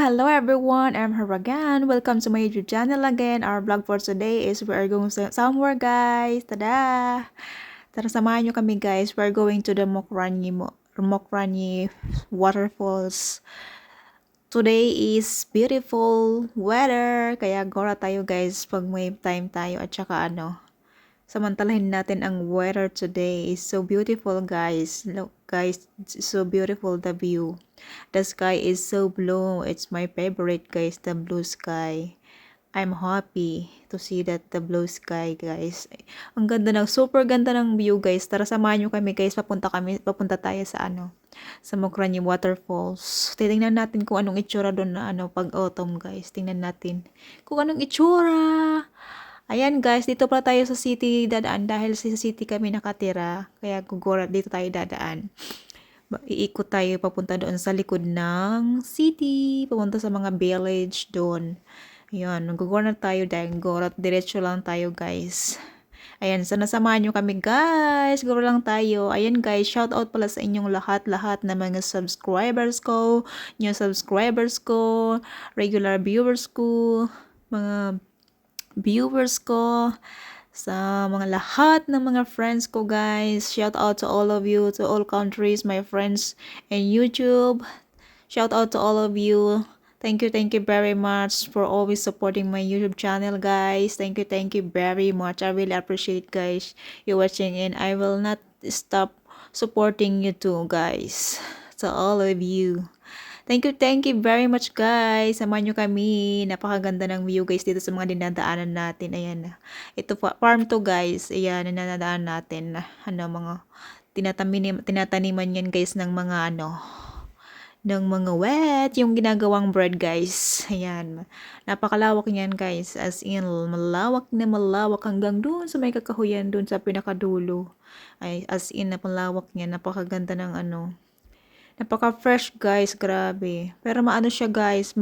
Hello everyone, I'm her again. Welcome to my YouTube channel again. Our vlog for today is we are going somewhere guys. Tada! Tara samahan nyo kami guys. We're going to the Mokrani waterfalls. Today is beautiful weather. Kaya gora tayo guys pag may time tayo at saka samantalahin natin ang weather today. Is so beautiful guys. Look guys, it's so beautiful the view. The sky is so blue. It's my favorite guys, the blue sky. I'm happy to see that the blue sky guys. Ang ganda super ganda ng view guys. Tara samahan nyo kami guys. Papunta tayo sa sa Mokrani Waterfalls. Titingnan natin kung anong itsura doon na pag autumn guys. Tingnan natin kung anong itsura. Ayan guys, dito pala tayo sa city dadaan dahil sa city kami nakatira. Kaya gugura dito tayo dadaan. Iikot tayo papunta doon sa likod ng city. Papunta sa mga village doon. Ayan, gugura na tayo dahil gura. Diretso lang tayo guys. Ayan, sana samahan nyo kami guys. Guro lang tayo. Ayan guys, shout out pala sa inyong lahat-lahat na mga subscribers ko, new subscribers ko, regular viewers ko, mga viewers ko, sa mga lahat ng mga friends ko guys. Shout out to all of you, to all countries, my friends in YouTube. Shout out to all of you. Thank you very much for always supporting my YouTube channel guys. Thank you very much. I really appreciate guys you watching and I will not stop supporting you too guys. To all of you. Thank you very much guys. Samahan nyo kami. Napakaganda ng view guys dito sa mga dinadaanan natin. Ayan. Ito farm to guys. Ayan, dinadaanan natin. Mga tinataniman yan guys ng mga ng mga wet, yung ginagawang bread guys. Ayan. Napakalawak niyan guys. As in, malawak na malawak hanggang doon sa may kakahuyan doon sa pinakadulo. Ay, as in, napalawak niya. Napakaganda ng napaka-fresh guys, grabe. Pero maano siya guys,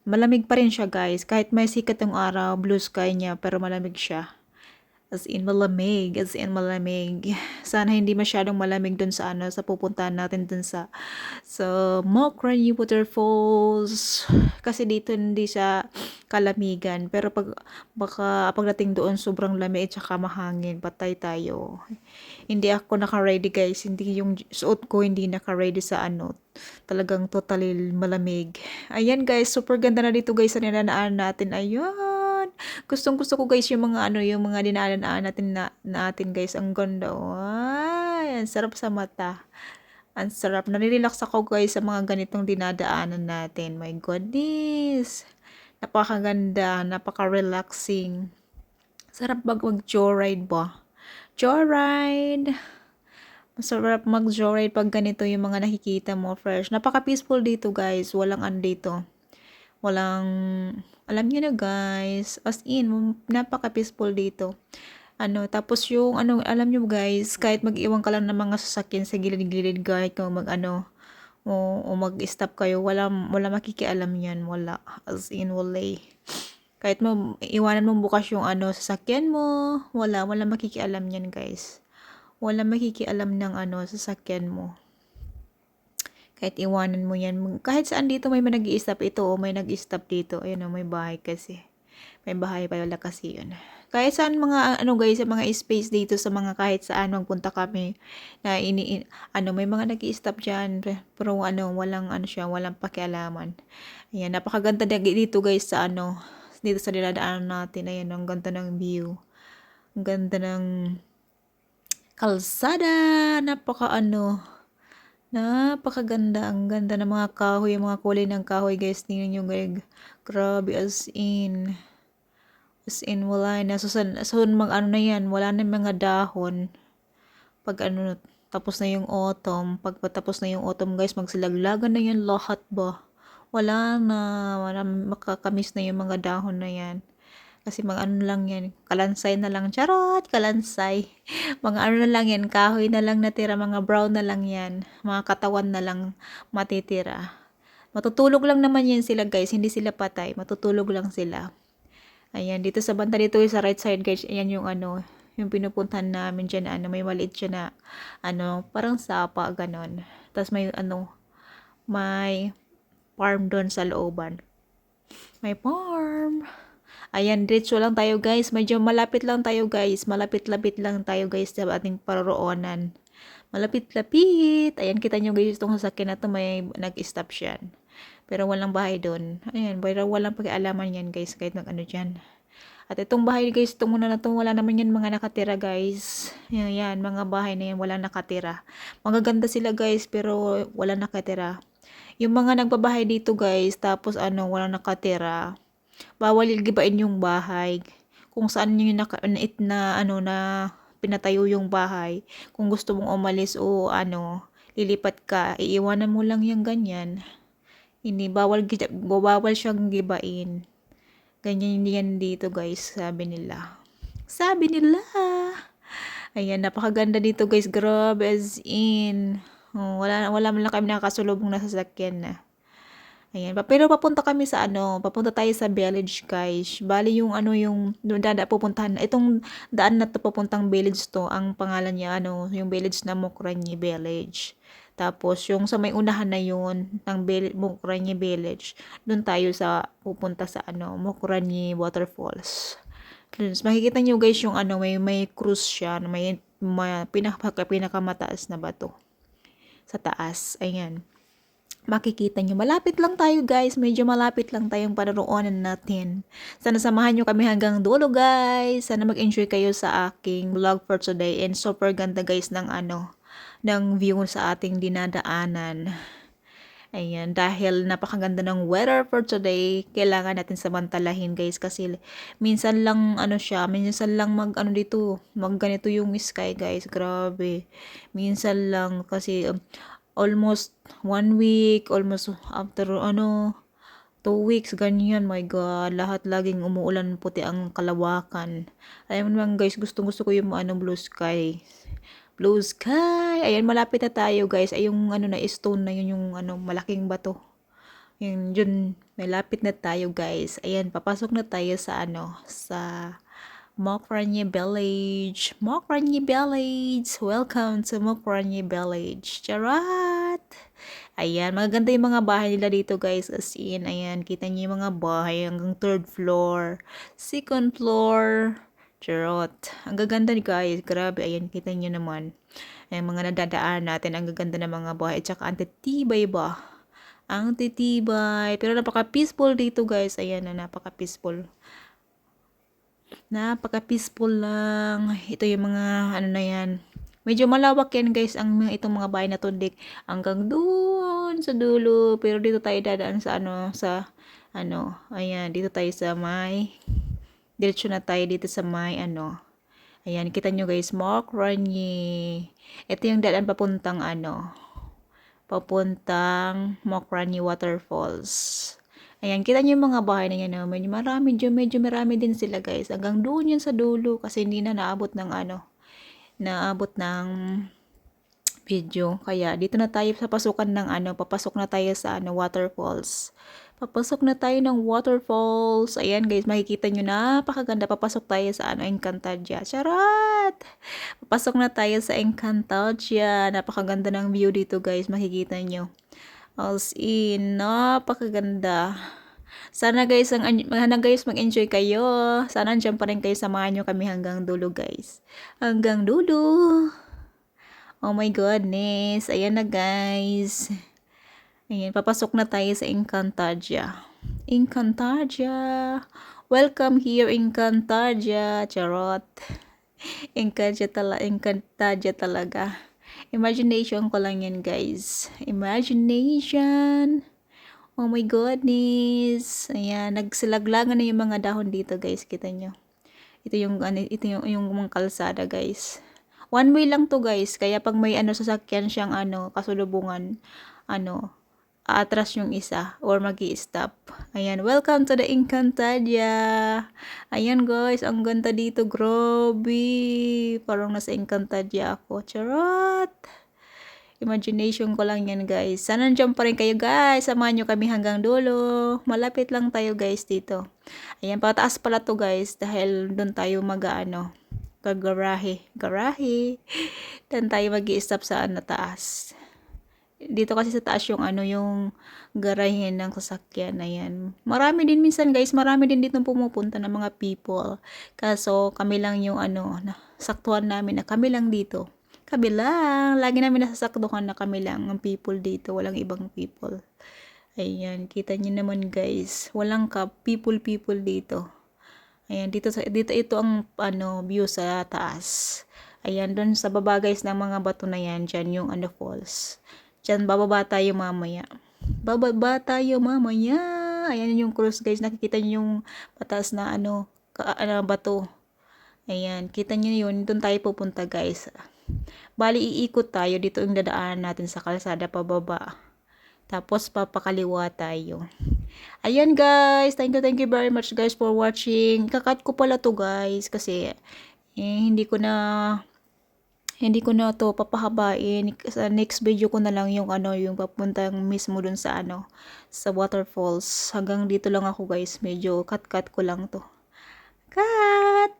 malamig pa rin siya guys. Kahit may sikat ng araw, blue sky niya, pero malamig siya. As in malamig. Sana hindi masyadong malamig dun sa sa pupuntahan natin dun sa Mokrani Waterfalls. Kasi dito hindi siya kalamigan. Pero pagdating doon sobrang lamig at saka mahangin. Patay tayo. Hindi ako naka-ready guys. Hindi yung suot ko hindi naka-ready sa talagang totally malamig. Ayan guys, super ganda na dito guys sa ninanaan natin. Ayun. Gustong-gusto ko guys yung mga yung mga dinaanan natin guys. Ang ganda. Ay, ang sarap sa mata. Ang sarap. Nare-relax ako guys sa mga ganitong dinadaanan natin. My goodness. Napakaganda, napaka-relaxing. Sarap mag-joyride ba? Joyride. Masarap mag-joyride pag ganito yung mga nakikita mo fresh. Napaka-peaceful dito guys. Walang dito. Walang, alam niyo na guys, as in, napaka-peaceful dito. Tapos yung, alam niyo guys, kahit mag-iwan ka lang ng mga sasakyan sa gilid-gilid, kahit kung o mag-stop kayo, wala makikialam yan, wala. As in, wala eh. Kahit iwanan mo bukas yung sasakyan mo, wala makikialam yan guys. Wala makikialam ng sasakyan mo. Kahit iwanan mo yan. Kahit saan dito may nag-i-stop ito o may nag-i-stop dito. Ayun may bahay kasi. May bahay pa wala kasi yun. Kahit saan mga guys, mga space dito sa mga kahit saan magpunta kami na may mga nag-i-stop diyan pero walang siya, walang pakialaman. Ayan, napakaganda dito guys sa dito sa dinadaanan natin. Ayan, ang ganda ng view. Ang ganda ng kalsada, napakaganda. Ang ganda ng mga kahoy, yung mga kulay ng kahoy guys. Tingnan nyo guys. Grabe as in. As in, wala na. So na yan. Wala na mga dahon. Pag tapos na yung autumn. Pag patapos na yung autumn guys, magsilaglagan na yan lahat ba. Wala makakamiss na yung mga dahon na yan. Kasi mga lang yan, kalansay na lang, charot, kalansay. Mga na lang yan, kahoy na lang natira, mga brown na lang yan. Mga katawan na lang matitira. Matutulog lang naman yan sila guys, hindi sila patay, matutulog lang sila. Ayan, dito sa banda dito sa right side guys, ayan yung yung pinupuntahan namin dyan may maliit siya na parang sapa, ganon. Tapos may may farm doon sa looban. May farm. Ayan, diretso lang tayo guys. Medyo malapit lang tayo guys. Malapit-lapit lang tayo guys sa ating paroroonan. Malapit-lapit. Ayan, kita nyo guys itong sasakyan na to may nag-stop siya. Pero walang bahay doon. Ayan, pero walang pakialaman yan guys kahit nag ano dyan. At itong bahay guys, itong muna na to, wala naman yan mga nakatira guys. Yan, mga bahay na yan, wala nakatira. Magaganda sila guys, pero wala nakatira. Yung mga nagbabahay dito guys, tapos ano, wala nakatira. Bawal gibain yung bahay. Kung saan yung ano na pinatayo yung bahay. Kung gusto mong umalis o ano, lilipat ka, iiwanan mo lang yung ganyan. Hindi bawal siyang gibain. Ganyan yan dito guys, sabi nila. Sabi nila. Ayan, napakaganda dito guys. Grabe as in. Oh, wala man lang kami nakakasulubong na sasakyan na. Ayan, pero papunta kami sa ano, papunta tayo sa village guys. Bali yung ano yung pupuntahan. Itong daan na to papuntang village to, ang pangalan niya ano, yung village na Mokranyi Village. Tapos yung sa may unahan na yun ng Mokranyi Village, doon tayo sa pupunta sa ano, Mokranyi Waterfalls. Makikita niyo guys yung ano, may cruise siya, may pinakamataas na bato sa taas. Ayan. Makikita nyo. Malapit lang tayo guys. Medyo malapit lang tayong paroroonan natin. Sana samahan nyo kami hanggang dulo guys. Sana mag-enjoy kayo sa aking vlog for today. And super ganda guys ng ano, ng view sa ating dinadaanan. Ayan, dahil napakaganda ng weather for today, kailangan natin samantalahin guys kasi minsan lang ano siya, minsan lang mag ganito yung sky guys, grabe. Minsan lang kasi almost 1 week, almost after 2 weeks, ganyan, my God, lahat laging umuulan puti ang kalawakan. Alam mo naman guys, gustong gusto ko yung blue sky. Blue sky. Ayan, malapit na tayo guys. Ay, yung na stone na yun, yung malaking bato. Yun, malapit na tayo guys. Ayan, papasok na tayo sa sa Mokranyi Village. Mokranyi Village. Welcome to Mokranyi Village. Charat! Ayan, maganda yung mga bahay nila dito guys. As in, ayan, kita niyo yung mga bahay hanggang 3rd floor, 2nd floor. Charot. Ang gaganda ni guys. Grabe. Ayan, kita niyo naman. Ayan, mga nadadaan natin. Ang gaganda ng mga bahay. At saka, ang titibay ba? Ang titibay. Pero napaka-peaceful dito guys. Ayan na, napaka-peaceful. Napaka-peaceful lang. Ito yung mga, na yan. Medyo malawak yan guys, itong mga bahay na tundik. Hanggang doon sa dulo. Pero dito tayo dadaan sa ayan, dito tayo sa diretso na tayo dito sa ayan, kita nyo guys, Mokranyi. Ito yung daan papuntang papuntang Mokranyi Waterfalls. Ayan, kita nyo yung mga bahay na yan, medyo marami din sila guys. Hanggang doon yan sa dulo kasi hindi na naabot ng naabot ng video. Kaya dito na tayo sa pasukan ng papasok na tayo sa waterfalls. Papasok na tayo ng waterfalls. Ayan guys, makikita nyo napakaganda. Papasok tayo sa Encantadia. Charat! Papasok na tayo sa Encantadia. Napakaganda ng view dito guys, makikita nyo. As in, napakaganda. Sana guys, mag-enjoy kayo. Sana andyan pa rin kayo, samahan nyo kami hanggang dulo guys. Hanggang dulo. Oh my goodness. Ayan na guys. Ayan, papasok na tayo sa Encantadia. Encantadia. Welcome here, Encantadia. Charot. Encantadia talaga. Imagination ko lang yan guys. Imagination. Oh my goodness. Ayan, nagsilaglagan na yung mga dahon dito guys. Kita nyo. Ito yung mga kalsada guys. One way lang to guys. Kaya pag may sasakyan siyang kasulubungan, aatras yung isa or magi-stop. Ayan, welcome to the Encantadia. Ayan guys, ang ganda dito. Grabe. Parang nasa Encantadia ako. Charot. Imagination ko lang yan guys. Sana nandiyan pa rin kayo guys. Samahan nyo kami hanggang dulo. Malapit lang tayo guys dito. Ayan, pataas pala to guys. Dahil doon tayo garahe. Doon tayo magi-stop sa taas. dito kasi sa taas yung ano, yung garahe ng sasakyan. Ayan. Marami din minsan guys, marami din dito pumupunta ng mga people. Kaso kami lang yung ano, saktuhan namin na kami lang dito. Kami lang. Lagi namin nasasaktuhan na kami lang ang people dito. Walang ibang people. Ayan, kita niyo naman guys. Walang people dito. Ayan, dito ito ang ano, view sa taas. Ayan, doon sa baba guys ng mga bato na yan, dyan yung ano falls. Dyan bababa tayo mamaya. Bababa tayo mamaya. Ayan yung cruise guys, nakikita niyo yung pataas na ano, bato. Ayan, kita niyo yun, doon tayo pupunta guys. Bali, iikot tayo, dito yung dadaan natin sa kalsada pababa. Tapos papakaliwa tayo. Ayan guys, thank you very much guys for watching. Kakat ko pala to guys kasi hindi ko na to papahabain. Sa next video ko na lang yung ano, yung papuntang mismo dun sa ano, sa waterfalls. Hanggang dito lang ako guys, medyo cut ko lang to. Cut!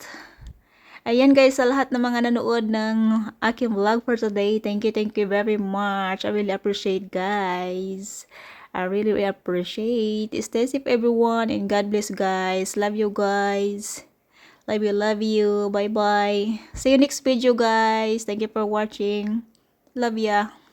Ayan guys, sa lahat ng mga nanood ng aking vlog for today, thank you very much. I really appreciate guys. I really appreciate. Stay safe everyone and God bless guys. Love you guys. Love you. Bye bye. See you next video guys. Thank you for watching. Love ya.